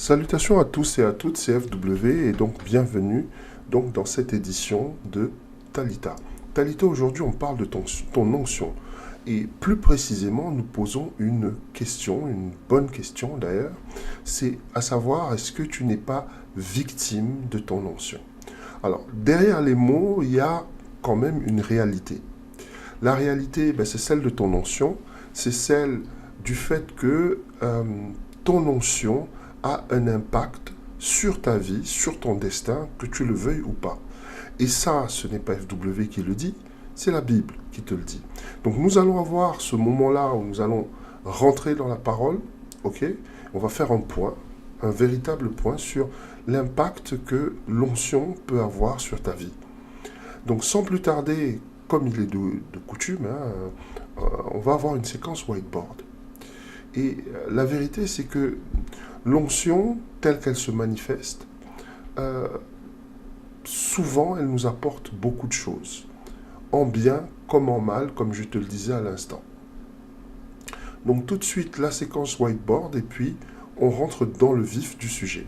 Salutations à tous et à toutes, c'est FW et donc bienvenue dans cette édition de Talita. Talita, aujourd'hui on parle de ton onction et plus précisément nous posons une question, une bonne question d'ailleurs, c'est à savoir est-ce que tu n'es pas victime de ton onction? Alors derrière les mots il y a quand même une réalité. La réalité c'est celle de ton onction, c'est celle du fait que ton onction a un impact sur ta vie, sur ton destin, que tu le veuilles ou pas. Et ça, ce n'est pas FW qui le dit, c'est la Bible qui te le dit. Donc nous allons avoir ce moment-là où nous allons rentrer dans la parole, ok? On va faire un point, un véritable point sur l'impact que l'onction peut avoir sur ta vie. Donc sans plus tarder, comme il est de coutume, on va avoir une séquence whiteboard. Et la vérité, c'est que l'onction, telle qu'elle se manifeste, souvent, elle nous apporte beaucoup de choses, en bien comme en mal, comme je te le disais à l'instant. Donc tout de suite, la séquence whiteboard, et puis on rentre dans le vif du sujet.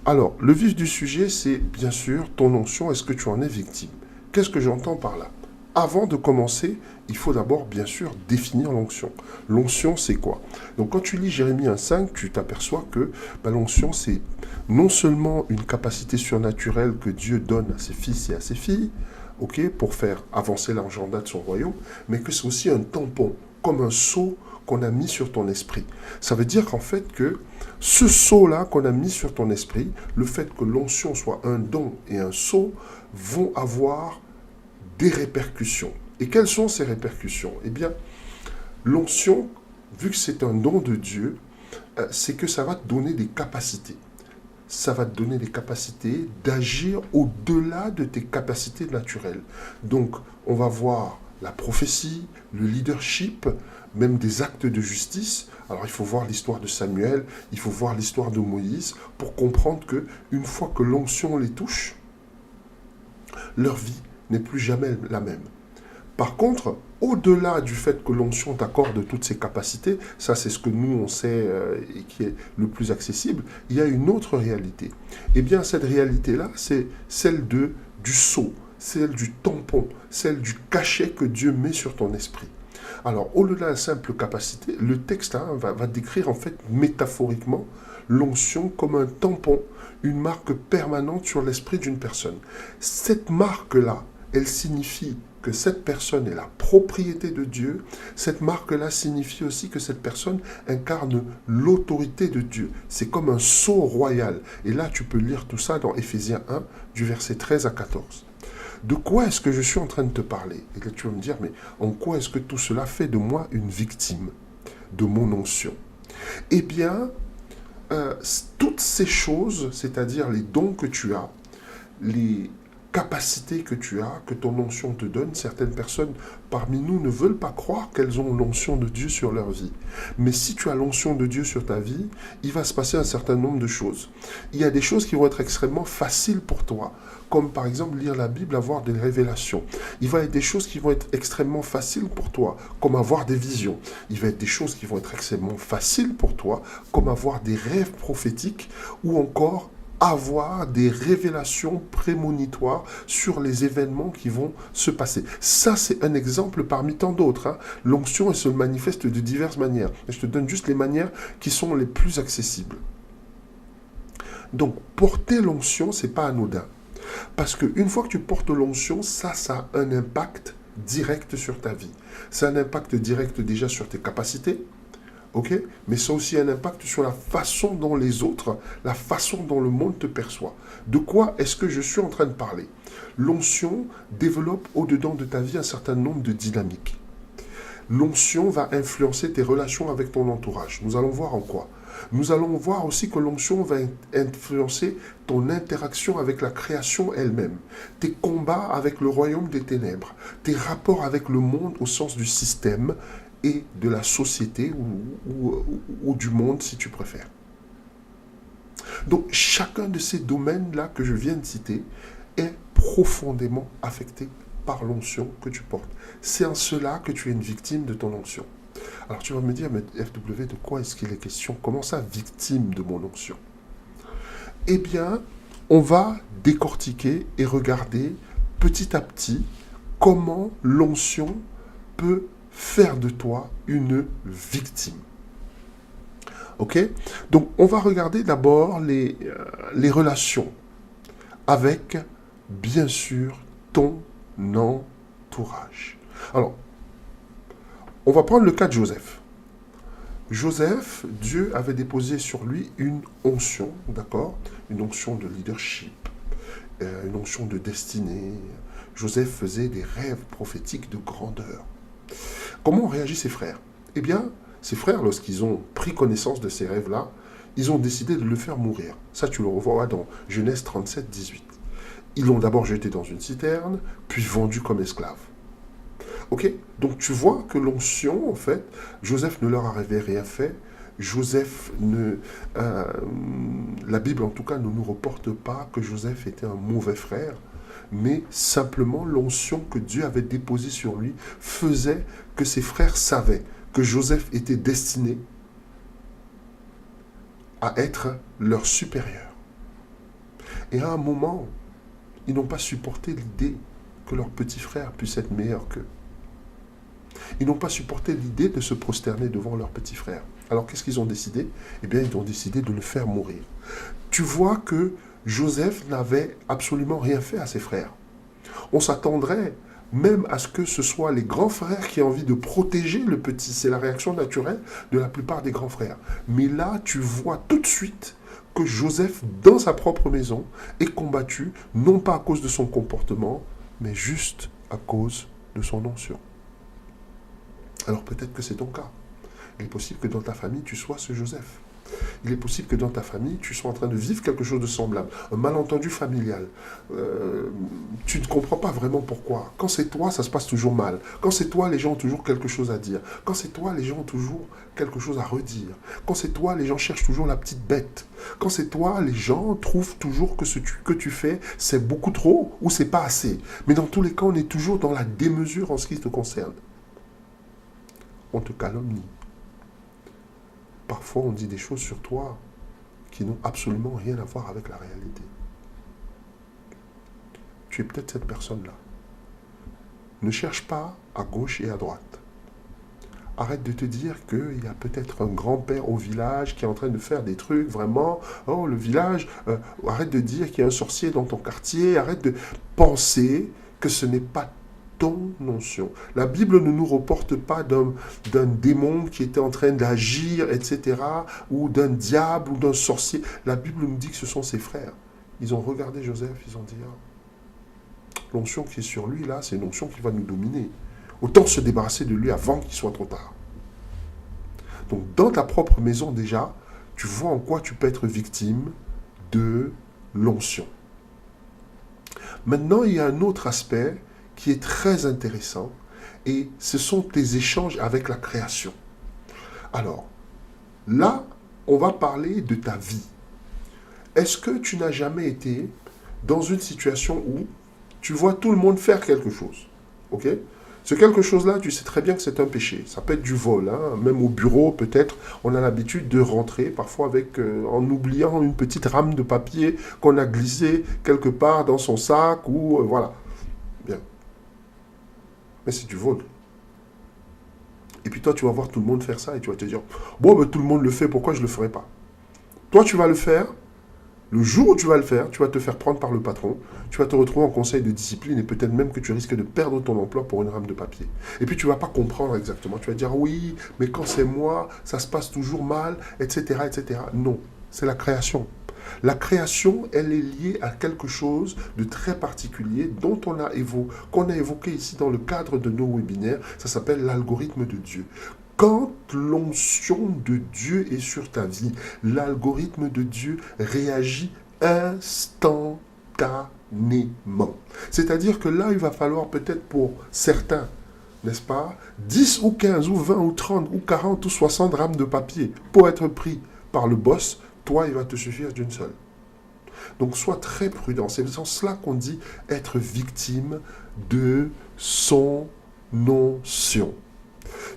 Alors, le vif du sujet, c'est bien sûr ton onction, est-ce que tu en es victime? Qu'est-ce que j'entends par là? Avant de commencer, il faut d'abord, bien sûr, définir l'onction. L'onction, c'est quoi? Donc, quand tu lis Jérémie 1,5, tu t'aperçois que l'onction, c'est non seulement une capacité surnaturelle que Dieu donne à ses fils et à ses filles, ok, pour faire avancer l'agenda de son royaume, mais que c'est aussi un tampon, comme un sceau qu'on a mis sur ton esprit. Ça veut dire qu'en fait que ce sceau-là qu'on a mis sur ton esprit, le fait que l'onction soit un don et un sceau, vont avoir des répercussions. Et quelles sont ces répercussions? Eh bien, l'onction, vu que c'est un don de Dieu, c'est que ça va te donner des capacités. Ça va te donner des capacités d'agir au-delà de tes capacités naturelles. Donc, on va voir la prophétie, le leadership, même des actes de justice. Alors, il faut voir l'histoire de Samuel, il faut voir l'histoire de Moïse pour comprendre que une fois que l'onction les touche, leur vie n'est plus jamais la même. Par contre, au-delà du fait que l'onction t'accorde toutes ces capacités, ça c'est ce que nous on sait et qui est le plus accessible, il y a une autre réalité. Eh bien cette réalité-là, c'est celle du sceau, celle du tampon, celle du cachet que Dieu met sur ton esprit. Alors au-delà de la simple capacité, le texte va décrire en fait métaphoriquement l'onction comme un tampon, une marque permanente sur l'esprit d'une personne. Cette marque-là, elle signifie que cette personne est la propriété de Dieu. Cette marque-là signifie aussi que cette personne incarne l'autorité de Dieu. C'est comme un sceau royal. Et là, tu peux lire tout ça dans Éphésiens 1, du verset 13 à 14. De quoi est-ce que je suis en train de te parler? Et là, tu vas me dire, mais en quoi est-ce que tout cela fait de moi une victime de mon onction? Eh bien, toutes ces choses, c'est-à-dire les dons que tu as, les capacités que tu as, que ton onction te donne, certaines personnes parmi nous ne veulent pas croire qu'elles ont l'onction de Dieu sur leur vie. Mais si tu as l'onction de Dieu sur ta vie, il va se passer un certain nombre de choses. Il y a des choses qui vont être extrêmement faciles pour toi, comme par exemple lire la Bible, avoir des révélations. Il va y avoir des choses qui vont être extrêmement faciles pour toi, comme avoir des visions. Il va y avoir des choses qui vont être extrêmement faciles pour toi, comme avoir des rêves prophétiques ou encore avoir des révélations prémonitoires sur les événements qui vont se passer. Ça, c'est un exemple parmi tant d'autres. L'onction, elle se manifeste de diverses manières. Je te donne juste les manières qui sont les plus accessibles. Donc, porter l'onction, c'est pas anodin. Parce qu'une fois que tu portes l'onction, ça a un impact direct sur ta vie. C'est un impact direct déjà sur tes capacités, ok? Mais ça a aussi un impact sur la façon dont les autres, la façon dont le monde te perçoit. De quoi est-ce que je suis en train de parler? L'onction développe au-dedans de ta vie un certain nombre de dynamiques. L'onction va influencer tes relations avec ton entourage. Nous allons voir en quoi. Nous allons voir aussi que l'onction va influencer ton interaction avec la création elle-même, tes combats avec le royaume des ténèbres, tes rapports avec le monde au sens du système et de la société ou du monde si tu préfères. Donc chacun de ces domaines-là que je viens de citer est profondément affecté par l'onction que tu portes. C'est en cela que tu es une victime de ton onction. Alors tu vas me dire, mais FW, de quoi est-ce qu'il est question? Comment ça, victime de mon onction? Eh bien, on va décortiquer et regarder petit à petit comment l'onction peut faire de toi une victime. Ok? Donc, on va regarder d'abord les relations avec, bien sûr, ton entourage. Alors, on va prendre le cas de Joseph. Joseph, Dieu avait déposé sur lui une onction, d'accord? Une onction de leadership, une onction de destinée. Joseph faisait des rêves prophétiques de grandeur. Comment ont réagi ses frères? Eh bien, ses frères, lorsqu'ils ont pris connaissance de ces rêves-là, ils ont décidé de le faire mourir. Ça, tu le revois dans Genèse 37, 18. Ils l'ont d'abord jeté dans une citerne, puis vendu comme esclave. Ok? Donc tu vois que l'onction, en fait, Joseph ne leur avait rien fait. Joseph ne... la Bible, en tout cas, ne nous reporte pas que Joseph était un mauvais frère, mais simplement l'onction que Dieu avait déposée sur lui faisait que ses frères savaient que Joseph était destiné à être leur supérieur. Et à un moment, ils n'ont pas supporté l'idée que leur petit frère puisse être meilleur qu'eux. Ils n'ont pas supporté l'idée de se prosterner devant leur petit frère. Alors qu'est-ce qu'ils ont décidé? Eh bien, ils ont décidé de le faire mourir. Tu vois que Joseph n'avait absolument rien fait à ses frères. On s'attendrait même à ce que ce soit les grands frères qui aient envie de protéger le petit. C'est la réaction naturelle de la plupart des grands frères. Mais là, tu vois tout de suite que Joseph, dans sa propre maison, est combattu, non pas à cause de son comportement, mais juste à cause de son onction. Alors peut-être que c'est ton cas. Il est possible que dans ta famille, tu sois ce Joseph. Il est possible que dans ta famille, tu sois en train de vivre quelque chose de semblable, un malentendu familial. Tu ne comprends pas vraiment pourquoi. Quand c'est toi, ça se passe toujours mal. Quand c'est toi, les gens ont toujours quelque chose à dire. Quand c'est toi, les gens ont toujours quelque chose à redire. Quand c'est toi, les gens cherchent toujours la petite bête. Quand c'est toi, les gens trouvent toujours que ce que tu fais, c'est beaucoup trop ou c'est pas assez. Mais dans tous les cas, on est toujours dans la démesure en ce qui te concerne. On te calomnie. Parfois, on dit des choses sur toi qui n'ont absolument rien à voir avec la réalité. Tu es peut-être cette personne-là. Ne cherche pas à gauche et à droite. Arrête de te dire qu'il y a peut-être un grand-père au village qui est en train de faire des trucs vraiment. Oh, le village. Arrête de dire qu'il y a un sorcier dans ton quartier. Arrête de penser que ce n'est pas ton onction. La Bible ne nous reporte pas d'un démon qui était en train d'agir, etc., ou d'un diable ou d'un sorcier. La Bible nous dit que ce sont ses frères. Ils ont regardé Joseph, ils ont dit, ah, l'onction qui est sur lui, là, c'est une onction qui va nous dominer. Autant se débarrasser de lui avant qu'il soit trop tard. Donc, dans ta propre maison, déjà, tu vois en quoi tu peux être victime de l'onction. Maintenant, il y a un autre aspect qui est très intéressant, et ce sont tes échanges avec la création. Alors, là, on va parler de ta vie. Est-ce que tu n'as jamais été dans une situation où tu vois tout le monde faire quelque chose? Ok? Ce quelque chose-là, tu sais très bien que c'est un péché. Ça peut être du vol, hein. Même au bureau, peut-être, on a l'habitude de rentrer, parfois avec, en oubliant une petite rame de papier qu'on a glissée quelque part dans son sac, ou voilà. Bien. Mais c'est du vol. Et puis toi, tu vas voir tout le monde faire ça et tu vas te dire, bon, ben, tout le monde le fait, pourquoi je ne le ferai pas? Toi, tu vas le faire. Le jour où tu vas le faire, tu vas te faire prendre par le patron, tu vas te retrouver en conseil de discipline et peut-être même que tu risques de perdre ton emploi pour une rame de papier. Et puis tu ne vas pas comprendre exactement. Tu vas dire, oui, mais quand c'est moi, ça se passe toujours mal, etc., etc. Non, c'est la création. La création, elle est liée à quelque chose de très particulier dont qu'on a évoqué ici dans le cadre de nos webinaires. Ça s'appelle l'algorithme de Dieu. Quand l'onction de Dieu est sur ta vie, l'algorithme de Dieu réagit instantanément. C'est-à-dire que là, il va falloir peut-être pour certains, n'est-ce pas, 10 ou 15 ou 20 ou 30 ou 40 ou 60 rames de papier pour être pris par le boss. Toi, il va te suffire d'une seule. Donc, sois très prudent. C'est dans cela qu'on dit être victime de son onction.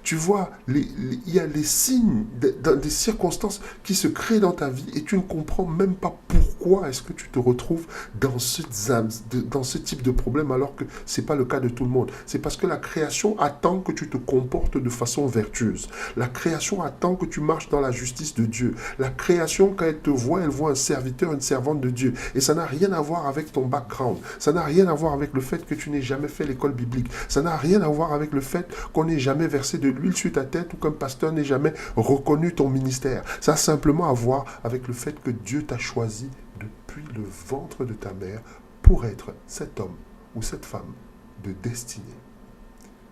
Tu vois, il y a les signes des circonstances qui se créent dans ta vie et tu ne comprends même pas pourquoi pourquoi est-ce que tu te retrouves dans ce type de problème alors que ce n'est pas le cas de tout le monde? C'est parce que la création attend que tu te comportes de façon vertueuse. La création attend que tu marches dans la justice de Dieu. La création, quand elle te voit, elle voit un serviteur, une servante de Dieu. Et ça n'a rien à voir avec ton background. Ça n'a rien à voir avec le fait que tu n'aies jamais fait l'école biblique. Ça n'a rien à voir avec le fait qu'on n'ait jamais versé de l'huile sur ta tête ou qu'un pasteur n'ait jamais reconnu ton ministère. Ça a simplement à voir avec le fait que Dieu t'a choisi depuis le ventre de ta mère pour être cet homme ou cette femme de destinée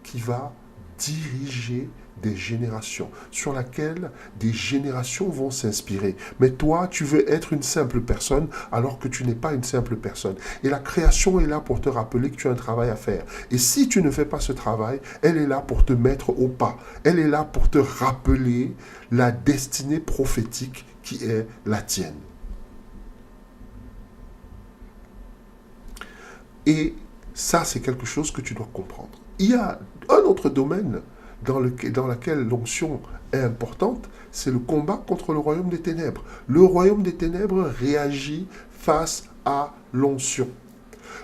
qui va diriger des générations, sur laquelle des générations vont s'inspirer. Mais toi, tu veux être une simple personne alors que tu n'es pas une simple personne. Et la création est là pour te rappeler que tu as un travail à faire. Et si tu ne fais pas ce travail, elle est là pour te mettre au pas. Elle est là pour te rappeler la destinée prophétique qui est la tienne. Et ça, c'est quelque chose que tu dois comprendre. Il y a un autre domaine dans lequel l'onction est importante, c'est le combat contre le royaume des ténèbres. Le royaume des ténèbres réagit face à l'onction.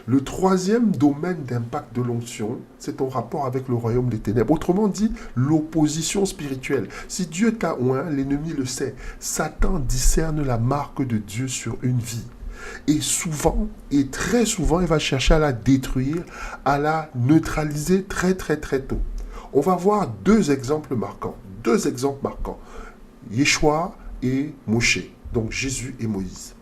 Le troisième domaine d'impact de l'onction, c'est ton rapport avec le royaume des ténèbres. Autrement dit, l'opposition spirituelle. Si Dieu t'a oint, l'ennemi le sait. Satan discerne la marque de Dieu sur une vie. Et souvent, et très souvent, il va chercher à la détruire, à la neutraliser très tôt. On va voir deux exemples marquants. Yeshua et Moshe, donc Jésus et Moïse.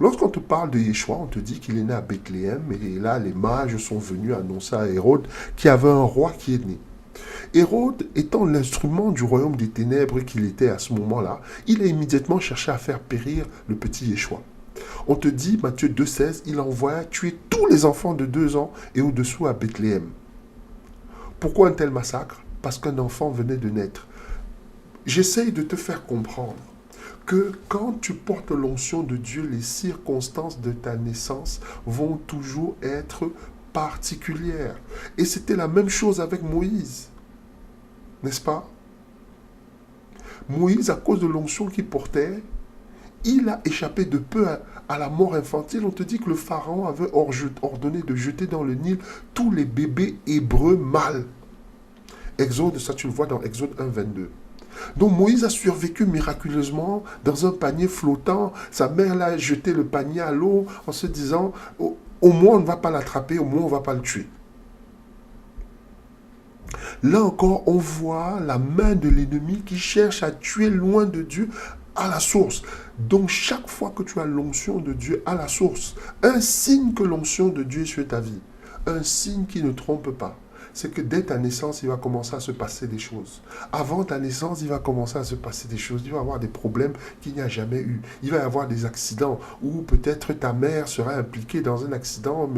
Lorsqu'on te parle de Yeshua, on te dit qu'il est né à Bethléem, et là, les mages sont venus annoncer à Hérode qu'il y avait un roi qui est né. Hérode, étant l'instrument du royaume des ténèbres qu'il était à ce moment-là, il a immédiatement cherché à faire périr le petit Yeshua. On te dit, Matthieu 2,16, il envoya tuer tous les enfants de 2 ans et au-dessous à Bethléem. Pourquoi un tel massacre? Parce qu'un enfant venait de naître. J'essaye de te faire comprendre que quand tu portes l'onction de Dieu, les circonstances de ta naissance vont toujours être particulières. Et c'était la même chose avec Moïse, n'est-ce pas? Moïse, à cause de l'onction qu'il portait, il a échappé de peu à la mort infantile. On te dit que le pharaon avait ordonné de jeter dans le Nil tous les bébés hébreux mâles. Exode, ça tu le vois dans Exode 1, 22. Donc Moïse a survécu miraculeusement dans un panier flottant. Sa mère l'a jeté le panier à l'eau en se disant, au moins on ne va pas l'attraper, au moins on ne va pas le tuer. Là encore, on voit la main de l'ennemi qui cherche à tuer loin de Dieu à la source. Donc chaque fois que tu as l'onction de Dieu à la source, un signe que l'onction de Dieu est sur ta vie, un signe qui ne trompe pas, c'est que dès ta naissance, il va commencer à se passer des choses. Avant ta naissance, il va commencer à se passer des choses. Il va y avoir des problèmes qu'il n'y a jamais eu. Il va y avoir des accidents où peut-être ta mère sera impliquée dans un accident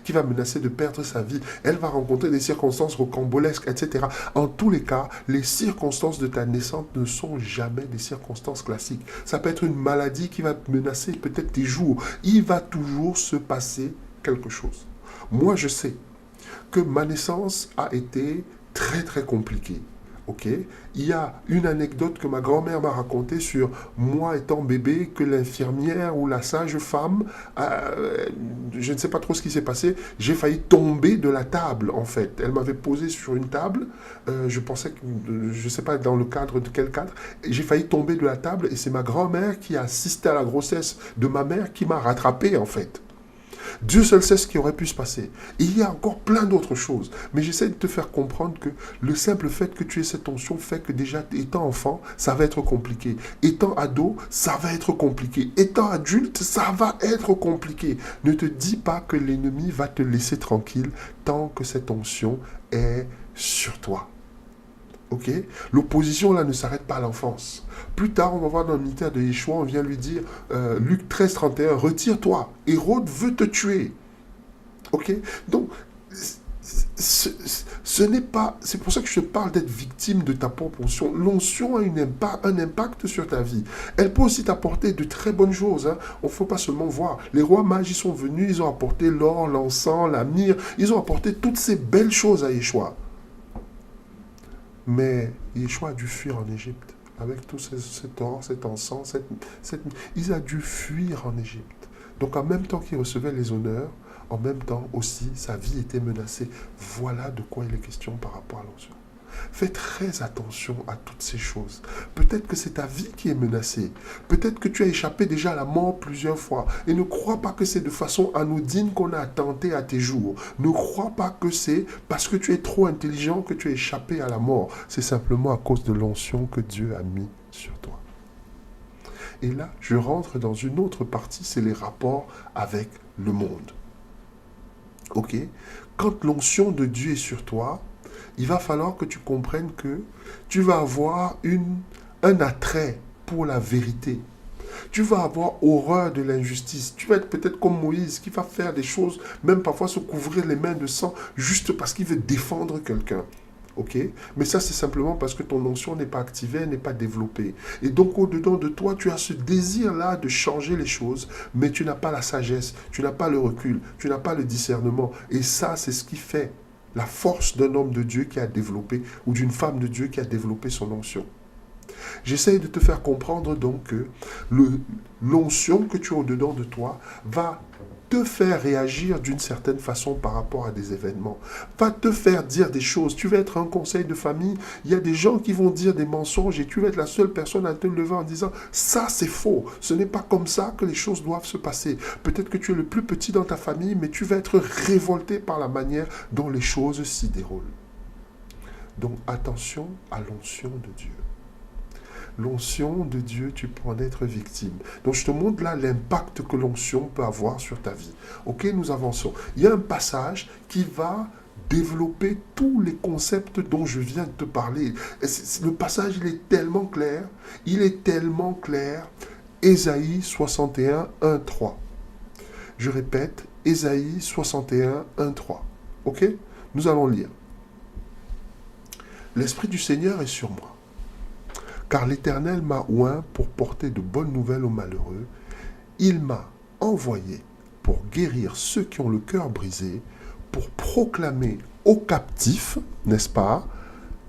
qui va menacer de perdre sa vie. Elle va rencontrer des circonstances rocambolesques, etc. En tous les cas, les circonstances de ta naissance ne sont jamais des circonstances classiques. Ça peut être une maladie qui va menacer peut-être tes jours. Il va toujours se passer quelque chose. Moi, je sais que ma naissance a été très compliquée. Ok? Il y a une anecdote que ma grand-mère m'a racontée sur moi étant bébé, que l'infirmière ou la sage-femme, je ne sais pas trop ce qui s'est passé, j'ai failli tomber de la table en fait. Elle m'avait posé sur une table, je pensais que, je ne sais pas dans le cadre de quel cadre, j'ai failli tomber de la table et c'est ma grand-mère qui a assisté à la grossesse de ma mère qui m'a rattrapé en fait. Dieu seul sait ce qui aurait pu se passer. Et il y a encore plein d'autres choses. Mais j'essaie de te faire comprendre que le simple fait que tu aies cette onction fait que déjà, étant enfant, ça va être compliqué. Étant ado, ça va être compliqué. Étant adulte, ça va être compliqué. Ne te dis pas que l'ennemi va te laisser tranquille tant que cette onction est sur toi. Ok? L'opposition là ne s'arrête pas à l'enfance. Plus tard, on va voir dans le ministère de Yeshua, on vient lui dire, Luc 13, 31, retire-toi, Hérode veut te tuer. Ok? Donc, ce n'est pas, c'est pour ça que je te parle d'être victime de ta propre onction. L'onction a un impact sur ta vie. Elle peut aussi t'apporter de très bonnes choses. Hein. On ne faut pas seulement voir. Les rois mages, ils sont venus, ils ont apporté l'or, l'encens, la myrrhe, ils ont apporté toutes ces belles choses à Yeshua. Mais Yeshua a dû fuir en Égypte. avec tout cet or, cet encens, il a dû fuir en Égypte. Donc en même temps qu'il recevait les honneurs, en même temps aussi sa vie était menacée. Voilà de quoi il est question par rapport à l'onction. Fais très attention à toutes ces choses. Peut-être que c'est ta vie qui est menacée. Peut-être que tu as échappé déjà à la mort plusieurs fois. Et ne crois pas que c'est de façon anodine qu'on a attenté à tes jours. Ne crois pas que c'est parce que tu es trop intelligent que tu as échappé à la mort. C'est simplement à cause de l'onction que Dieu a mis sur toi. Et là, je rentre dans une autre partie, c'est les rapports avec le monde. Ok? Quand l'onction de Dieu est sur toi, il va falloir que tu comprennes que tu vas avoir un attrait pour la vérité. Tu vas avoir horreur de l'injustice. Tu vas être peut-être comme Moïse qui va faire des choses, même parfois se couvrir les mains de sang, juste parce qu'il veut défendre quelqu'un. Ok? Mais ça, c'est simplement parce que ton onction n'est pas activée, elle n'est pas développée. Et donc, au-dedans de toi, tu as ce désir-là de changer les choses, mais tu n'as pas la sagesse, tu n'as pas le recul, tu n'as pas le discernement. Et ça, c'est ce qui fait la force d'un homme de Dieu qui a développé, ou d'une femme de Dieu qui a développé son onction. J'essaye de te faire comprendre donc que l'onction que tu as au-dedans de toi va te faire réagir d'une certaine façon par rapport à des événements, va te faire dire des choses. Tu vas être un conseil de famille, il y a des gens qui vont dire des mensonges et tu vas être la seule personne à te lever en disant « ça c'est faux, ce n'est pas comme ça que les choses doivent se passer ». Peut-être que tu es le plus petit dans ta famille, mais tu vas être révolté par la manière dont les choses s'y déroulent. Donc attention à l'onction de Dieu. L'onction de Dieu, tu peux en être victime. Donc je te montre là l'impact que l'onction peut avoir sur ta vie. Ok, nous avançons. Il y a un passage qui va développer tous les concepts dont je viens de te parler. Le passage, il est tellement clair. Il est tellement clair. Ésaïe 61, 1, 3. Je répète, Ésaïe 61, 1, 3. Ok? Nous allons lire. L'Esprit du Seigneur est sur moi. Car l'Éternel m'a oint pour porter de bonnes nouvelles aux malheureux. Il m'a envoyé pour guérir ceux qui ont le cœur brisé, pour proclamer aux captifs, n'est-ce pas,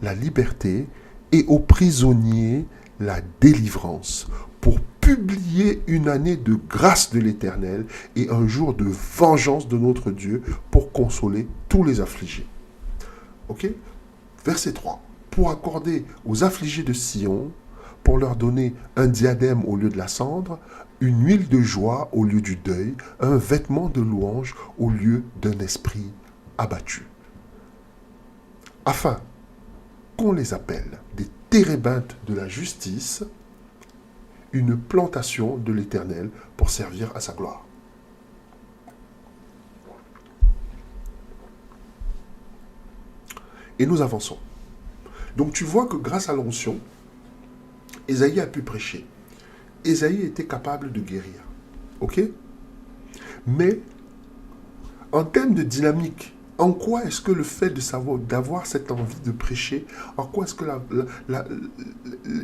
la liberté, et aux prisonniers la délivrance, pour publier une année de grâce de l'Éternel et un jour de vengeance de notre Dieu, pour consoler tous les affligés. Ok? Verset 3. Pour accorder aux affligés de Sion, pour leur donner un diadème au lieu de la cendre, une huile de joie au lieu du deuil, un vêtement de louange au lieu d'un esprit abattu. Afin qu'on les appelle des térébintes de la justice, une plantation de l'Éternel pour servir à sa gloire. Et nous avançons. Donc tu vois que grâce à l'onction, Ésaïe a pu prêcher. Ésaïe était capable de guérir. Ok? Mais en termes de dynamique, en quoi est-ce que le fait de savoir, d'avoir cette envie de prêcher, en quoi est-ce que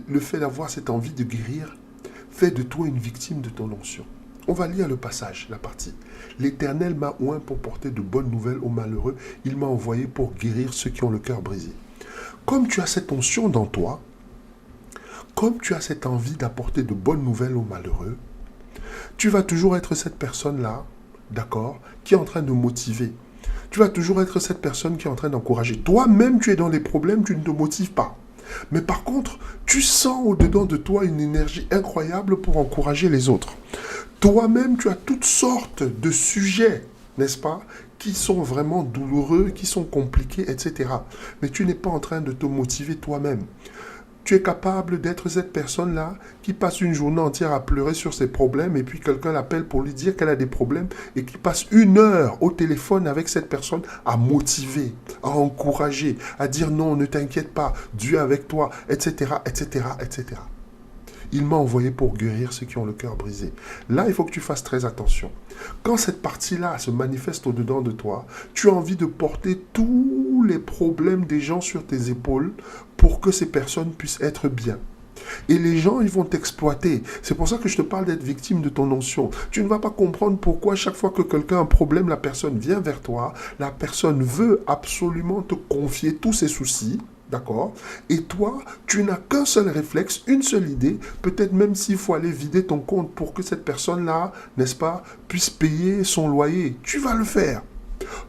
le fait d'avoir cette envie de guérir fait de toi une victime de ton onction? On va lire le passage, la partie. L'Éternel m'a oint pour porter de bonnes nouvelles aux malheureux. Il m'a envoyé pour guérir ceux qui ont le cœur brisé. Comme tu as cette onction dans toi, comme tu as cette envie d'apporter de bonnes nouvelles aux malheureux, tu vas toujours être cette personne-là, d'accord, qui est en train de motiver. Tu vas toujours être cette personne qui est en train d'encourager. Toi-même, tu es dans les problèmes, tu ne te motives pas. Mais par contre, tu sens au-dedans de toi une énergie incroyable pour encourager les autres. Toi-même, tu as toutes sortes de sujets, n'est-ce pas, qui sont vraiment douloureux, qui sont compliqués, etc. Mais tu n'es pas en train de te motiver toi-même. Tu es capable d'être cette personne-là qui passe une journée entière à pleurer sur ses problèmes et puis quelqu'un l'appelle pour lui dire qu'elle a des problèmes et qui passe 1 heure au téléphone avec cette personne à motiver, à encourager, à dire non, ne t'inquiète pas, Dieu est avec toi, etc., etc., etc. Il m'a envoyé pour guérir ceux qui ont le cœur brisé. Là, il faut que tu fasses très attention. Quand cette partie-là se manifeste au-dedans de toi, tu as envie de porter tous les problèmes des gens sur tes épaules pour que ces personnes puissent être bien. Et les gens, ils vont t'exploiter. C'est pour ça que je te parle d'être victime de ton onction. Tu ne vas pas comprendre pourquoi chaque fois que quelqu'un a un problème, la personne vient vers toi, la personne veut absolument te confier tous ses soucis. D'accord? Et toi, tu n'as qu'un seul réflexe, une seule idée, peut-être même s'il faut aller vider ton compte pour que cette personne-là, n'est-ce pas, puisse payer son loyer. Tu vas le faire.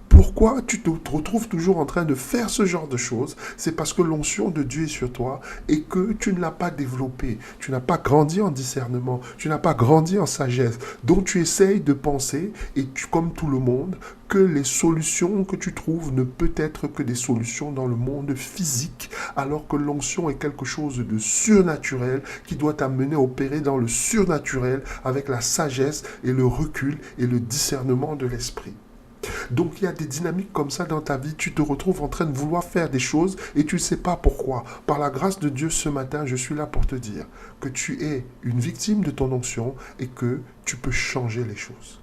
Pourquoi tu te retrouves toujours en train de faire ce genre de choses? C'est parce que l'onction de Dieu est sur toi et que tu ne l'as pas développée. Tu n'as pas grandi en discernement. Tu n'as pas grandi en sagesse. Donc tu essayes de penser, et tu, comme tout le monde, que les solutions que tu trouves ne peuvent être que des solutions dans le monde physique, alors que l'onction est quelque chose de surnaturel qui doit t'amener à opérer dans le surnaturel avec la sagesse et le recul et le discernement de l'esprit. Donc il y a des dynamiques comme ça dans ta vie. Tu te retrouves en train de vouloir faire des choses et tu ne sais pas pourquoi. Par la grâce de Dieu, ce matin, je suis là pour te dire que tu es une victime de ton onction et que tu peux changer les choses.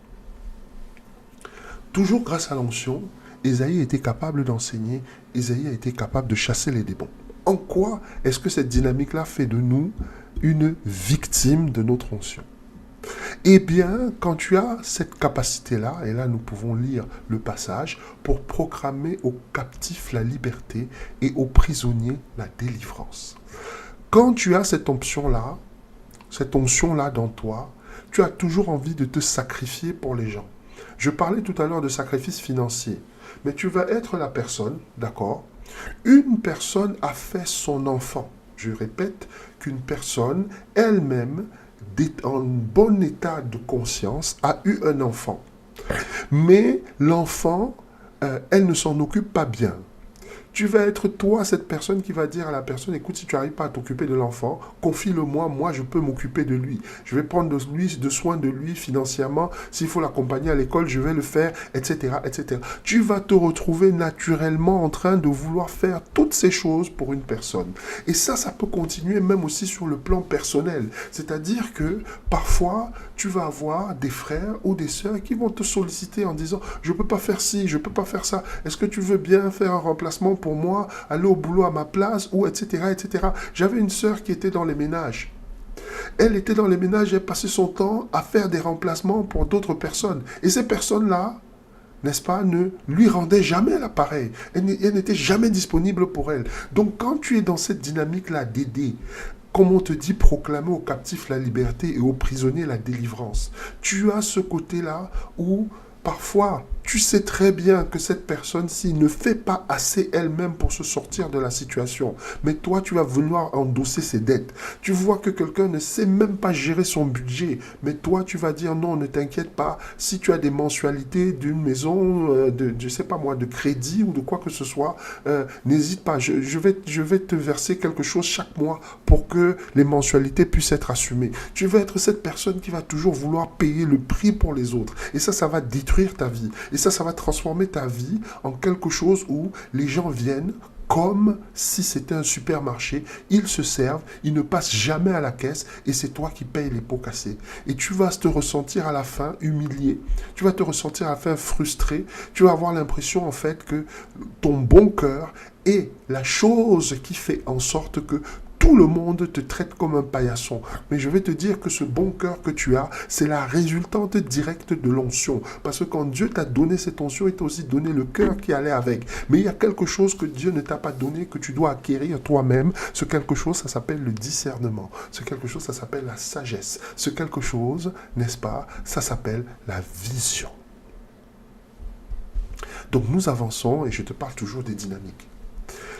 Toujours grâce à l'onction, Ésaïe était capable d'enseigner, Ésaïe a été capable de chasser les démons. En quoi est-ce que cette dynamique-là fait de nous une victime de notre onction? Eh bien, quand tu as cette capacité-là, et là nous pouvons lire le passage, pour proclamer aux captifs la liberté et aux prisonniers la délivrance. Quand tu as cette onction-là dans toi, tu as toujours envie de te sacrifier pour les gens. Je parlais tout à l'heure de sacrifice financier, mais tu vas être la personne, d'accord? Une personne a fait son enfant. Je répète qu'une personne elle-même en bon état de conscience, a eu un enfant. Mais l'enfant, elle ne s'en occupe pas bien. Tu vas être toi cette personne qui va dire à la personne, écoute, si tu n'arrives pas à t'occuper de l'enfant, confie-le-moi, moi je peux m'occuper de lui. Je vais prendre de soin de lui financièrement, s'il faut l'accompagner à l'école, je vais le faire, etc., etc. Tu vas te retrouver naturellement en train de vouloir faire toutes ces choses pour une personne. Et ça peut continuer même aussi sur le plan personnel. C'est-à-dire que parfois, tu vas avoir des frères ou des sœurs qui vont te solliciter en disant, je ne peux pas faire ci, je ne peux pas faire ça. Est-ce que tu veux bien faire un remplacement pour moi, aller au boulot à ma place, ou etc., etc. J'avais une sœur qui était dans les ménages. Elle était dans les ménages, elle passait son temps à faire des remplacements pour d'autres personnes. Et ces personnes-là, n'est-ce pas, ne lui rendaient jamais l'appareil. Elle n'était jamais disponible pour elle. Donc quand tu es dans cette dynamique-là d'aider, comme on te dit, proclamer aux captifs la liberté et aux prisonniers la délivrance, tu as ce côté-là où parfois, tu sais très bien que cette personne-ci ne fait pas assez elle-même pour se sortir de la situation. Mais toi, tu vas vouloir endosser ses dettes. Tu vois que quelqu'un ne sait même pas gérer son budget. Mais toi, tu vas dire non, ne t'inquiète pas. Si tu as des mensualités d'une maison, je sais pas moi, de crédit ou de quoi que ce soit, n'hésite pas. Je vais te verser quelque chose chaque mois pour que les mensualités puissent être assumées. Tu vas être cette personne qui va toujours vouloir payer le prix pour les autres. Et ça va détruire ta vie. Et ça va transformer ta vie en quelque chose où les gens viennent comme si c'était un supermarché. Ils se servent, ils ne passent jamais à la caisse et c'est toi qui payes les pots cassés. Et tu vas te ressentir à la fin humilié. Tu vas te ressentir à la fin frustré. Tu vas avoir l'impression en fait que ton bon cœur est la chose qui fait en sorte que tout le monde te traite comme un paillasson. Mais je vais te dire que ce bon cœur que tu as, c'est la résultante directe de l'onction. Parce que quand Dieu t'a donné cette onction, il t'a aussi donné le cœur qui allait avec. Mais il y a quelque chose que Dieu ne t'a pas donné, que tu dois acquérir toi-même. Ce quelque chose, ça s'appelle le discernement. Ce quelque chose, ça s'appelle la sagesse. Ce quelque chose, n'est-ce pas, ça s'appelle la vision. Donc nous avançons et je te parle toujours des dynamiques.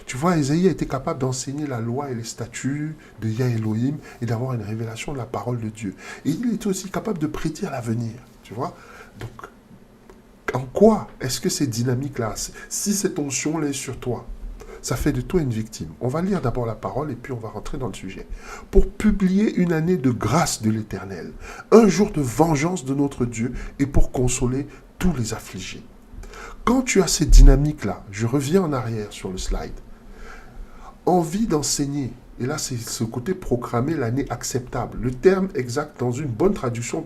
Tu vois, Ésaïe a été capable d'enseigner la loi et les statuts de Yah Elohim et d'avoir une révélation de la parole de Dieu. Et il était aussi capable de prédire l'avenir, tu vois. Donc, en quoi est-ce que ces dynamiques-là, si cette onction est sur toi, ça fait de toi une victime? On va lire d'abord la parole et puis on va rentrer dans le sujet. Pour publier une année de grâce de l'Éternel, un jour de vengeance de notre Dieu et pour consoler tous les affligés. Quand tu as ces dynamiques-là, je reviens en arrière sur le slide, envie d'enseigner, et là c'est ce côté proclamer l'année acceptable. Le terme exact dans une bonne traduction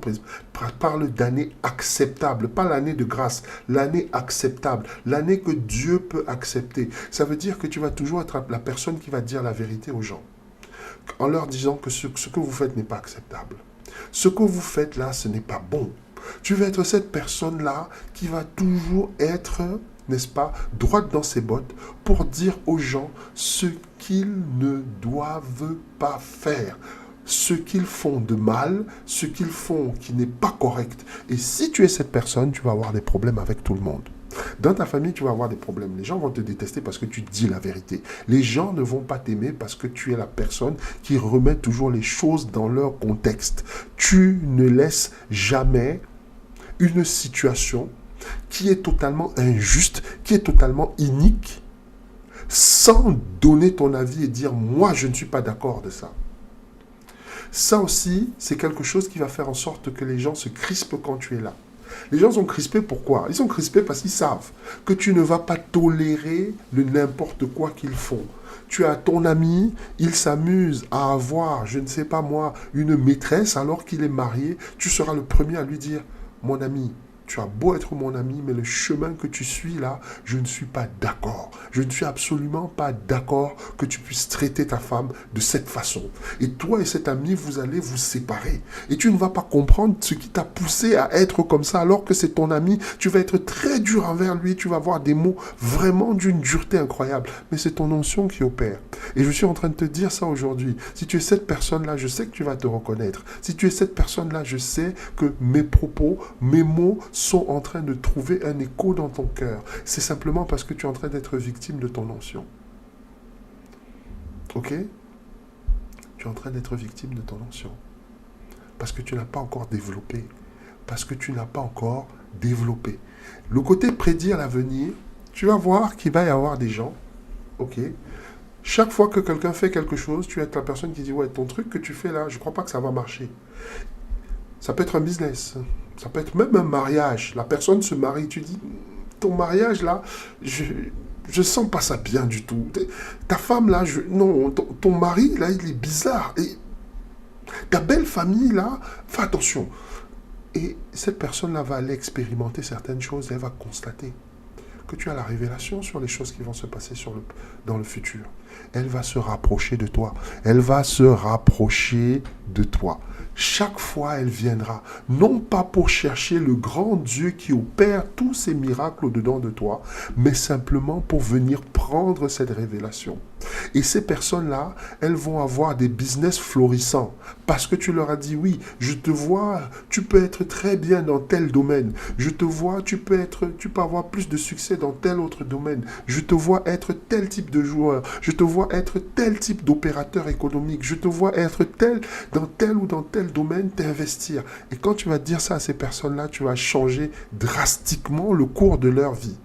parle d'année acceptable, pas l'année de grâce, l'année acceptable, l'année que Dieu peut accepter. Ça veut dire que tu vas toujours être la personne qui va dire la vérité aux gens, en leur disant que ce que vous faites n'est pas acceptable. Ce que vous faites là, ce n'est pas bon. Tu vas être cette personne-là qui va toujours être n'est-ce pas, droite dans ses bottes pour dire aux gens ce qu'ils ne doivent pas faire, ce qu'ils font de mal, ce qu'ils font qui n'est pas correct. Et si tu es cette personne, tu vas avoir des problèmes avec tout le monde. Dans ta famille, tu vas avoir des problèmes. Les gens vont te détester parce que tu dis la vérité. Les gens ne vont pas t'aimer parce que tu es la personne qui remet toujours les choses dans leur contexte. Tu ne laisses jamais une situation qui est totalement injuste, qui est totalement inique, sans donner ton avis et dire « moi, je ne suis pas d'accord de ça ». Ça aussi, c'est quelque chose qui va faire en sorte que les gens se crispent quand tu es là. Les gens sont crispés pourquoi? Ils sont crispés parce qu'ils savent que tu ne vas pas tolérer le n'importe quoi qu'ils font. Tu as ton ami, il s'amuse à avoir, je ne sais pas moi, une maîtresse alors qu'il est marié. Tu seras le premier à lui dire « mon ami, tu as beau être mon ami, mais le chemin que tu suis là, je ne suis pas d'accord. Je ne suis absolument pas d'accord que tu puisses traiter ta femme de cette façon. Et toi et cet ami, vous allez vous séparer. Et tu ne vas pas comprendre ce qui t'a poussé à être comme ça, alors que c'est ton ami. Tu vas être très dur envers lui. Tu vas avoir des mots vraiment d'une dureté incroyable. Mais c'est ton onction qui opère. Et je suis en train de te dire ça aujourd'hui. Si tu es cette personne-là, je sais que tu vas te reconnaître. Si tu es cette personne-là, je sais que mes propos, mes mots sont en train de trouver un écho dans ton cœur. C'est simplement parce que tu es en train d'être victime de ton onction. Ok? Tu es en train d'être victime de ton onction. Parce que tu n'as pas encore développé. Parce que tu n'as pas encore développé. Le côté prédire l'avenir, tu vas voir qu'il va y avoir des gens, ok? Chaque fois que quelqu'un fait quelque chose, tu es la personne qui dit « ouais, ton truc que tu fais là, je ne crois pas que ça va marcher. » Ça peut être un business. Ça peut être même un mariage. La personne se marie. Tu dis, ton mariage là, je sens pas ça bien du tout. Ta femme là, non, ton mari là, il est bizarre. Et ta belle famille là, fais attention. Et cette personne-là va aller expérimenter certaines choses et elle va constater que tu as la révélation sur les choses qui vont se passer dans le futur. Elle va se rapprocher de toi. Elle va se rapprocher de toi. Chaque fois, elle viendra, non pas pour chercher le grand Dieu qui opère tous ces miracles au-dedans de toi, mais simplement pour venir prendre cette révélation. Et ces personnes-là, elles vont avoir des business florissants parce que tu leur as dit, oui, je te vois, tu peux être très bien dans tel domaine. Je te vois, tu peux avoir plus de succès dans tel autre domaine. Je te vois être tel type de joueur. Je te vois être tel type d'opérateur économique. Je te vois être dans tel ou dans tel domaine, t'investir. Et quand tu vas dire ça à ces personnes-là, tu vas changer drastiquement le cours de leur vie.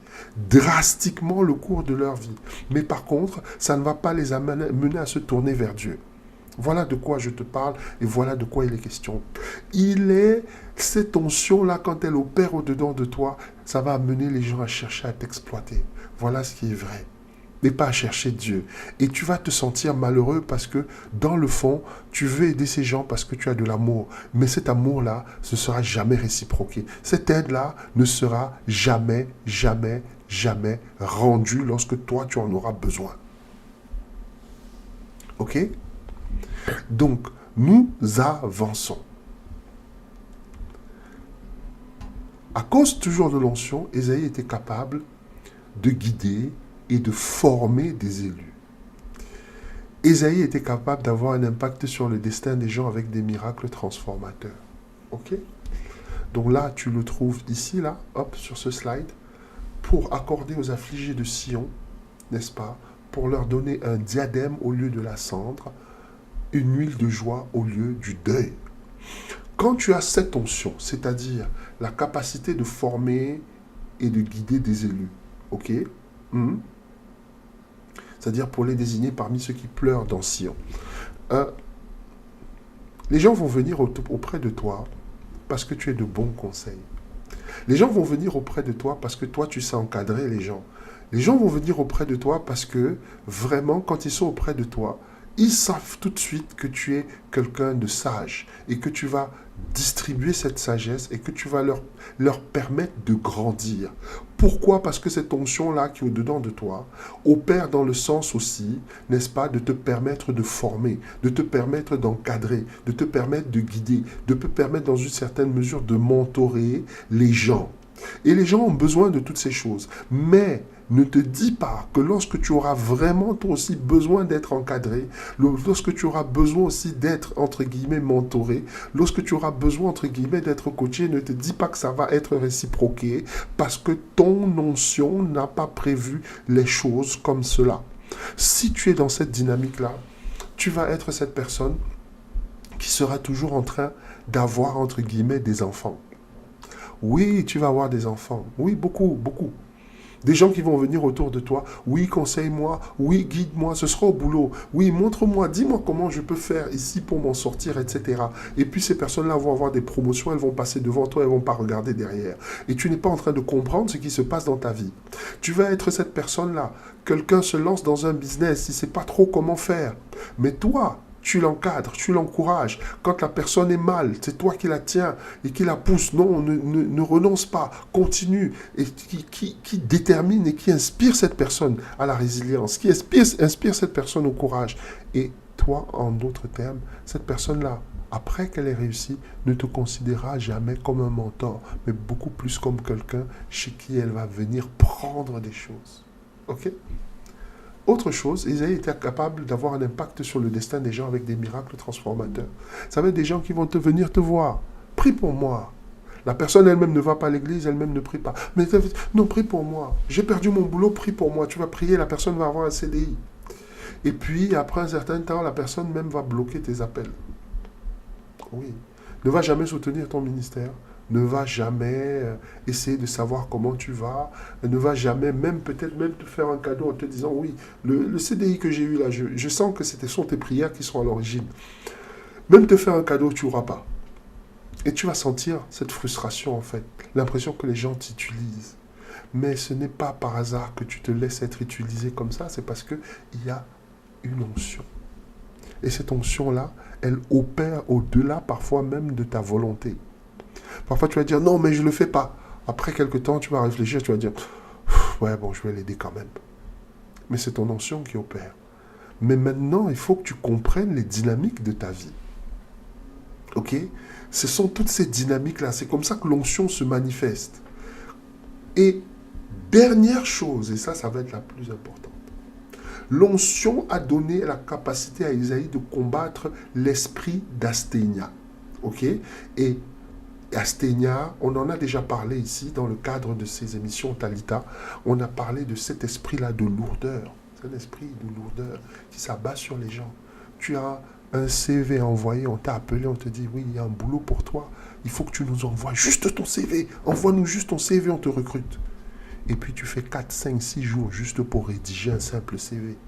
Drastiquement le cours de leur vie. Mais par contre, ça ne va pas les amener à se tourner vers Dieu. Voilà de quoi je te parle et voilà de quoi il est question. Cette onction-là, quand elle opère au-dedans de toi, ça va amener les gens à chercher à t'exploiter. Voilà ce qui est vrai. Mais pas à chercher Dieu. Et tu vas te sentir malheureux parce que, dans le fond, tu veux aider ces gens parce que tu as de l'amour. Mais cet amour-là, ce ne sera jamais réciproqué. Cette aide-là ne sera jamais, jamais, jamais rendue lorsque toi, tu en auras besoin. Ok? Donc, nous avançons. À cause toujours de l'onction, Ésaïe était capable de guider et de former des élus. Ésaïe était capable d'avoir un impact sur le destin des gens avec des miracles transformateurs. Ok? Donc là, tu le trouves ici, là, hop, sur ce slide, pour accorder aux affligés de Sion, n'est-ce pas, pour leur donner un diadème au lieu de la cendre, une huile de joie au lieu du deuil. Quand tu as cette onction, c'est-à-dire la capacité de former et de guider des élus, ok? C'est-à-dire pour les désigner parmi ceux qui pleurent dans Sion. Les gens vont venir auprès de toi parce que tu es de bons conseils. Les gens vont venir auprès de toi parce que toi, tu sais encadrer les gens. Les gens vont venir auprès de toi parce que, vraiment, quand ils sont auprès de toi, ils savent tout de suite que tu es quelqu'un de sage et que tu vas distribuer cette sagesse et que tu vas leur permettre de grandir. Pourquoi? Parce que cette onction-là qui est au-dedans de toi opère dans le sens aussi, n'est-ce pas, de te permettre de former, de te permettre d'encadrer, de te permettre de guider, de te permettre dans une certaine mesure de mentorer les gens. Et les gens ont besoin de toutes ces choses. Mais ne te dis pas que lorsque tu auras vraiment toi aussi besoin d'être encadré, lorsque tu auras besoin aussi d'être, entre guillemets, mentoré, lorsque tu auras besoin, entre guillemets, d'être coaché, ne te dis pas que ça va être réciproqué parce que ton notion n'a pas prévu les choses comme cela. Si tu es dans cette dynamique-là, tu vas être cette personne qui sera toujours en train d'avoir, entre guillemets, des enfants. Oui, tu vas avoir des enfants. Oui, beaucoup, beaucoup. Des gens qui vont venir autour de toi. Oui, conseille-moi. Oui, guide-moi. Ce sera au boulot. Oui, montre-moi. Dis-moi comment je peux faire ici pour m'en sortir, etc. Et puis ces personnes-là vont avoir des promotions. Elles vont passer devant toi. Elles ne vont pas regarder derrière. Et tu n'es pas en train de comprendre ce qui se passe dans ta vie. Tu vas être cette personne-là. Quelqu'un se lance dans un business. Il ne sait pas trop comment faire. Mais toi, tu l'encadres, tu l'encourages. Quand la personne est mal, c'est toi qui la tiens et qui la pousse. Non, ne renonce pas, continue. Et qui détermine et qui inspire cette personne à la résilience, qui inspire cette personne au courage. Et toi, en d'autres termes, cette personne-là, après qu'elle ait réussi, ne te considérera jamais comme un mentor, mais beaucoup plus comme quelqu'un chez qui elle va venir prendre des choses. Ok ? Autre chose, Isaïe était capable d'avoir un impact sur le destin des gens avec des miracles transformateurs. Ça va être des gens qui vont venir te voir. Prie pour moi. La personne elle-même ne va pas à l'église, elle-même ne prie pas. Mais non, prie pour moi. J'ai perdu mon boulot, prie pour moi. Tu vas prier, la personne va avoir un CDI. Et puis, après un certain temps, la personne même va bloquer tes appels. Oui. Ne va jamais soutenir ton ministère. Ne va jamais essayer de savoir comment tu vas, ne va jamais, même peut-être même te faire un cadeau en te disant, oui, le CDI que j'ai eu là, je sens que ce sont tes prières qui sont à l'origine. Même te faire un cadeau, tu n'auras pas. Et tu vas sentir cette frustration en fait, l'impression que les gens t'utilisent. Mais ce n'est pas par hasard que tu te laisses être utilisé comme ça, c'est parce qu'il y a une onction. Et cette onction-là, elle opère au-delà parfois même de ta volonté. Parfois, tu vas dire, non, mais je ne le fais pas. Après quelques temps, tu vas réfléchir, tu vas dire, ouais, bon, je vais l'aider quand même. Mais c'est ton onction qui opère. Mais maintenant, il faut que tu comprennes les dynamiques de ta vie. Ok ? Ce sont toutes ces dynamiques-là. C'est comme ça que l'onction se manifeste. Et dernière chose, et ça va être la plus importante. L'onction a donné la capacité à Isaïe de combattre l'esprit d'Asthénia. Ok ? Et Asthénia, on en a déjà parlé ici dans le cadre de ces émissions Talita. On a parlé de cet esprit-là de lourdeur. C'est un esprit de lourdeur qui s'abat sur les gens. Tu as un CV envoyé, on t'a appelé, on te dit oui, il y a un boulot pour toi. Il faut que tu nous envoies juste ton CV. Envoie-nous juste ton CV, on te recrute. Et puis tu fais 4, 5, 6 jours juste pour rédiger un simple CV.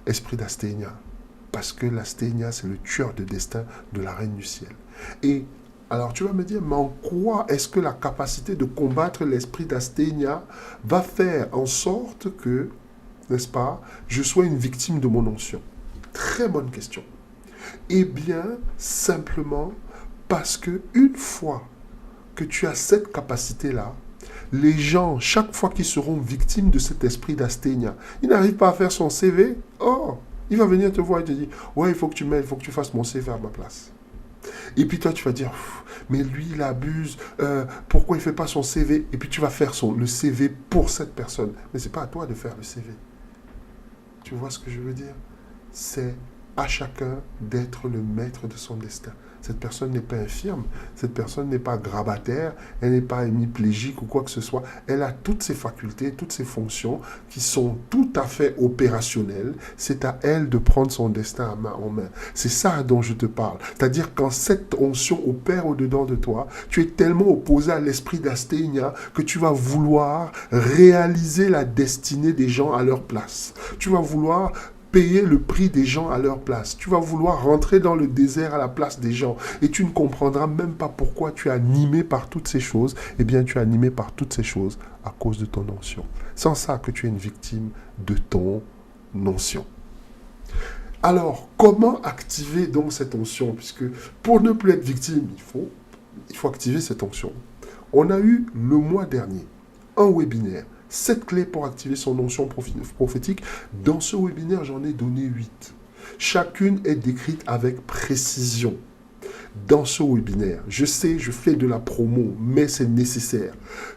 Esprit d'Asthénia. Parce que l'Asthénia, c'est le tueur de destin de la reine du ciel. Et alors tu vas me dire, mais en quoi est-ce que la capacité de combattre l'esprit d'Asthénia va faire en sorte que, n'est-ce pas, je sois une victime de mon onction? Très bonne question. Eh bien, simplement parce que une fois que tu as cette capacité-là, les gens, chaque fois qu'ils seront victimes de cet esprit d'Asthénia, ils n'arrivent pas à faire son CV, oh, il va venir te voir et te dire, ouais, il faut que tu m'aides, il faut que tu fasses mon CV à ma place. Et puis toi, tu vas dire, mais lui, il abuse, pourquoi il ne fait pas son CV? Et puis tu vas faire le CV pour cette personne. Mais ce n'est pas à toi de faire le CV. Tu vois ce que je veux dire? C'est à chacun d'être le maître de son destin. Cette personne n'est pas infirme, cette personne n'est pas grabataire, elle n'est pas hémiplégique ou quoi que ce soit. Elle a toutes ses facultés, toutes ses fonctions qui sont tout à fait opérationnelles. C'est à elle de prendre son destin en main. C'est ça dont je te parle. C'est-à-dire quand cette onction opère au-dedans de toi, tu es tellement opposé à l'esprit d'Asthénia que tu vas vouloir réaliser la destinée des gens à leur place. Tu vas vouloir payer le prix des gens à leur place. Tu vas vouloir rentrer dans le désert à la place des gens et tu ne comprendras même pas pourquoi tu es animé par toutes ces choses. Eh bien, tu es animé par toutes ces choses à cause de ton onction. Sans ça que tu es une victime de ton onction. Alors, comment activer donc cette onction? Puisque pour ne plus être victime, il faut activer cette onction. On a eu le mois dernier un webinaire. 7 clés pour activer son onction prophétique. Dans ce webinaire, j'en ai donné 8. Chacune est décrite avec précision. dans ce webinaire. Je sais, je fais de la promo, mais c'est nécessaire.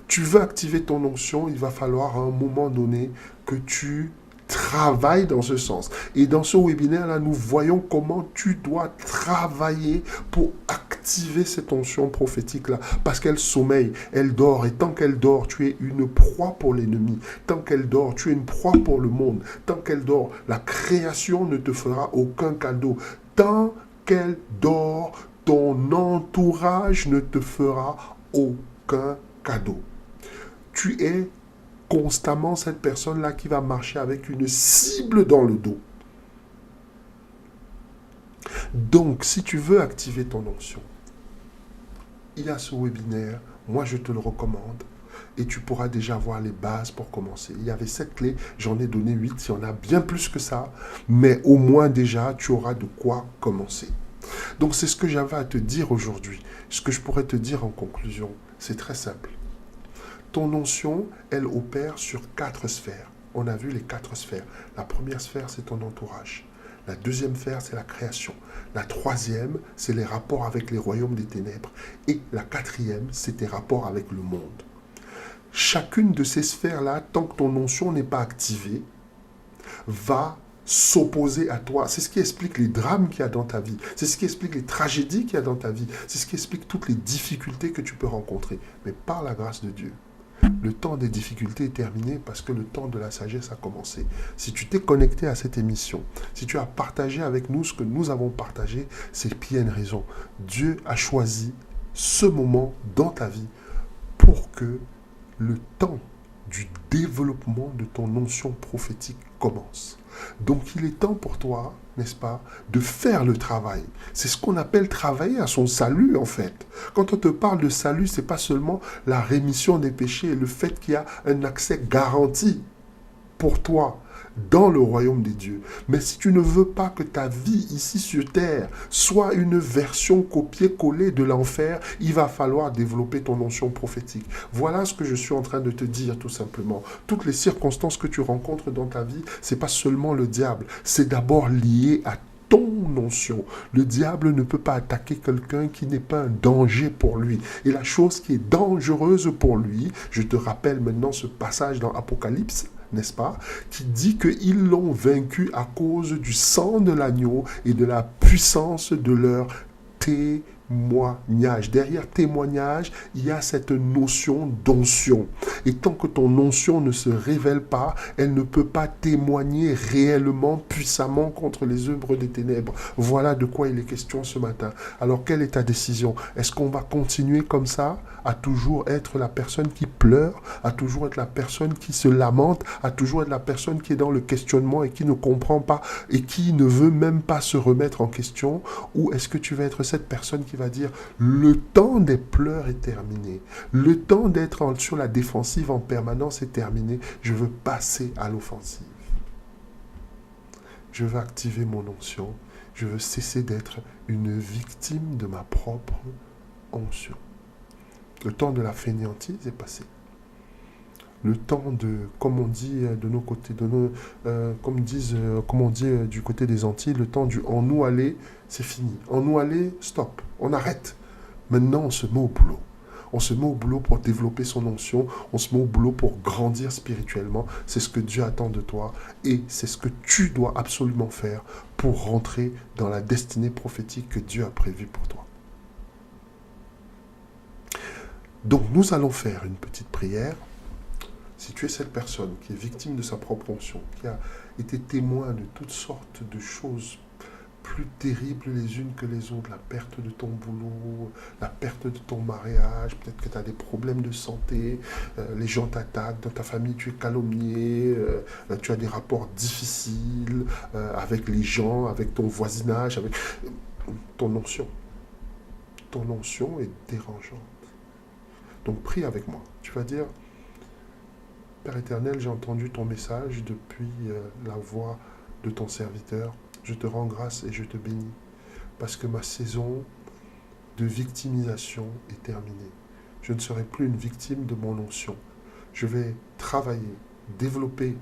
Tu veux activer ton onction, il va falloir à un moment donné que tu travailles dans ce sens. Et dans ce webinaire-là, nous voyons comment tu dois travailler pour activer cette onction prophétique-là. Parce qu'elle sommeille, elle dort. Et tant qu'elle dort, tu es une proie pour l'ennemi. Tant qu'elle dort, tu es une proie pour le monde. Tant qu'elle dort, la création ne te fera aucun cadeau. Tant qu'elle dort, ton entourage ne te fera aucun cadeau. Tu es constamment cette personne-là qui va marcher avec une cible dans le dos. Donc, si tu veux activer ton onction, il y a ce webinaire, moi je te le recommande, et tu pourras déjà voir les bases pour commencer. Il y avait 7 clés, j'en ai donné 8, il y en a bien plus que ça, mais au moins déjà, tu auras de quoi commencer. Donc, c'est ce que j'avais à te dire aujourd'hui. Ce que je pourrais te dire en conclusion, c'est très simple. Ton onction, elle opère sur 4 sphères. On a vu les 4 sphères. La première sphère, c'est ton entourage. La deuxième sphère, c'est la création. La troisième, c'est les rapports avec les royaumes des ténèbres. Et la quatrième, c'est tes rapports avec le monde. Chacune de ces sphères-là, tant que ton onction n'est pas activée, va s'opposer à toi. C'est ce qui explique les drames qu'il y a dans ta vie. C'est ce qui explique les tragédies qu'il y a dans ta vie. C'est ce qui explique toutes les difficultés que tu peux rencontrer. Mais par la grâce de Dieu, le temps des difficultés est terminé parce que le temps de la sagesse a commencé. Si tu t'es connecté à cette émission, si tu as partagé avec nous ce que nous avons partagé, c'est qu'il y a une raison. Dieu a choisi ce moment dans ta vie pour que le temps du développement de ton onction prophétique commence. Donc il est temps pour toi, n'est-ce pas, de faire le travail. C'est ce qu'on appelle travailler à son salut en fait. Quand on te parle de salut, ce n'est pas seulement la rémission des péchés et le fait qu'il y a un accès garanti pour toi dans le royaume des dieux. Mais si tu ne veux pas que ta vie ici sur terre soit une version copier-coller de l'enfer, il va falloir développer ton onction prophétique. Voilà ce que je suis en train de te dire tout simplement. Toutes les circonstances que tu rencontres dans ta vie, c'est pas seulement le diable, c'est d'abord lié à ton onction. Le diable ne peut pas attaquer quelqu'un qui n'est pas un danger pour lui. Et la chose qui est dangereuse pour lui, je te rappelle maintenant ce passage dans Apocalypse, n'est-ce pas, qui dit qu'ils l'ont vaincu à cause du sang de l'agneau et de la puissance de leur témoignage. Derrière témoignage, il y a cette notion d'onction. Et tant que ton onction ne se révèle pas, elle ne peut pas témoigner réellement, puissamment contre les œuvres des ténèbres. Voilà de quoi il est question ce matin. Alors, quelle est ta décision? Est-ce qu'on va continuer comme ça, à toujours être la personne qui pleure, à toujours être la personne qui se lamente, à toujours être la personne qui est dans le questionnement et qui ne comprend pas et qui ne veut même pas se remettre en question? Ou est-ce que tu vas être cette personne qui va dire le temps des pleurs est terminé, le temps d'être sur la défensive en permanence est terminé, je veux passer à l'offensive. Je veux activer mon onction, je veux cesser d'être une victime de ma propre onction. Le temps de la fainéantise est passé. Le temps de, comme on dit de nos côtés, comme on dit du côté des Antilles, le temps du en nous aller, c'est fini. En nous aller, stop, on arrête. Maintenant, on se met au boulot. On se met au boulot pour développer son onction, on se met au boulot pour grandir spirituellement. C'est ce que Dieu attend de toi et c'est ce que tu dois absolument faire pour rentrer dans la destinée prophétique que Dieu a prévue pour toi. Donc, nous allons faire une petite prière. Si tu es cette personne qui est victime de sa propre onction, qui a été témoin de toutes sortes de choses plus terribles les unes que les autres, la perte de ton boulot, la perte de ton mariage, peut-être que tu as des problèmes de santé, les gens t'attaquent, dans ta famille tu es calomnié, tu as des rapports difficiles avec les gens, avec ton voisinage, avec ton onction. Ton onction est dérangeante. Donc prie avec moi. Tu vas dire, Père éternel, j'ai entendu ton message depuis la voix de ton serviteur. Je te rends grâce et je te bénis parce que ma saison de victimisation est terminée. Je ne serai plus une victime de mon onction. Je vais travailler, développer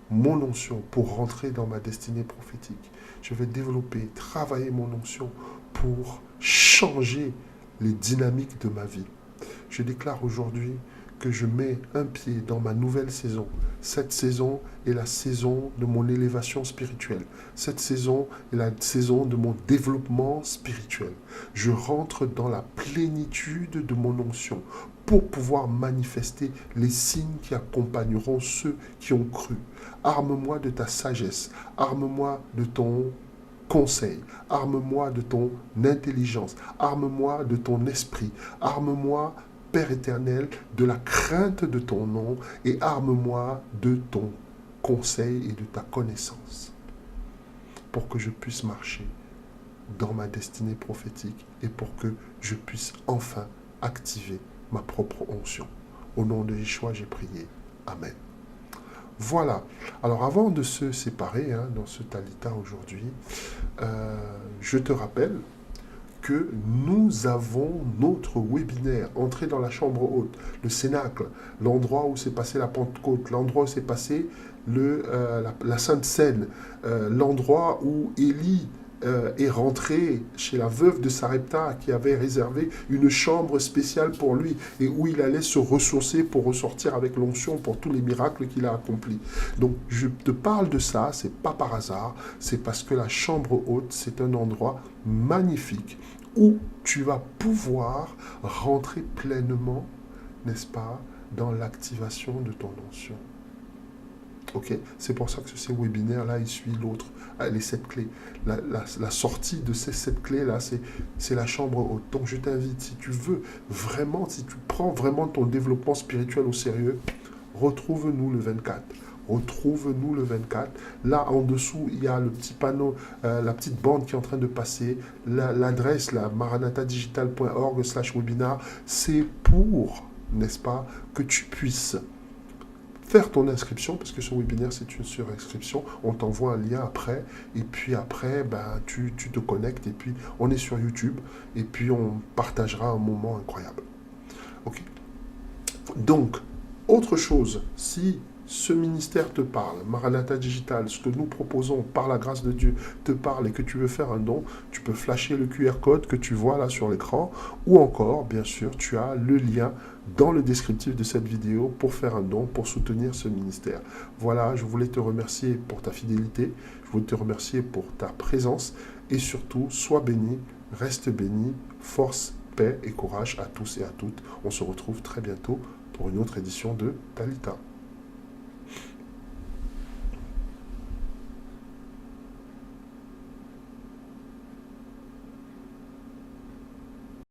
mon onction pour rentrer dans ma destinée prophétique. Je vais développer, travailler mon onction pour changer les dynamiques de ma vie. Je déclare aujourd'hui que je mets un pied dans ma nouvelle saison. Cette saison est la saison de mon élévation spirituelle. Cette saison est la saison de mon développement spirituel. Je rentre dans la plénitude de mon onction pour pouvoir manifester les signes qui accompagneront ceux qui ont cru. Arme-moi de ta sagesse, arme-moi de ton conseil, arme-moi de ton intelligence, arme-moi de ton esprit, arme-moi, Père éternel, de la crainte de ton nom et arme-moi de ton conseil et de ta connaissance pour que je puisse marcher dans ma destinée prophétique et pour que je puisse enfin activer ma propre onction. Au nom de Yeshua, j'ai prié. Amen. Voilà. Alors avant de se séparer dans ce Talita aujourd'hui, je te rappelle que nous avons notre webinaire, Entrer dans la chambre haute, le Cénacle, l'endroit où s'est passée la Pentecôte, l'endroit où s'est passée la Sainte Seine, l'endroit où Élie est rentré chez la veuve de Sarepta qui avait réservé une chambre spéciale pour lui et où il allait se ressourcer pour ressortir avec l'onction pour tous les miracles qu'il a accomplis. Donc je te parle de ça, c'est pas par hasard, c'est parce que la chambre haute, c'est un endroit magnifique où tu vas pouvoir rentrer pleinement, n'est-ce pas, dans l'activation de ton onction. Ok, c'est pour ça que ce webinaire-là, il suit l'autre, les 7 clés. La sortie de ces 7 clés-là, c'est la chambre haute. Donc je t'invite, si tu veux vraiment, si tu prends vraiment ton développement spirituel au sérieux, retrouve-nous le 24. Retrouve-nous le 24. Là, en dessous, il y a le petit panneau, la petite bande qui est en train de passer. L'adresse, maranatadigital.org/webinar, c'est pour, n'est-ce pas, que tu puisses faire ton inscription, parce que ce webinaire, c'est une surinscription. On t'envoie un lien après, et puis après, tu te connectes, et puis on est sur YouTube, et puis on partagera un moment incroyable. Ok. Donc, autre chose, si ce ministère te parle, Maranatha Digital, ce que nous proposons par la grâce de Dieu te parle et que tu veux faire un don, tu peux flasher le QR code que tu vois là sur l'écran, ou encore, bien sûr, tu as le lien dans le descriptif de cette vidéo pour faire un don, pour soutenir ce ministère. Voilà, je voulais te remercier pour ta fidélité, je voulais te remercier pour ta présence, et surtout, sois béni, reste béni, force, paix et courage à tous et à toutes. On se retrouve très bientôt pour une autre édition de Talita.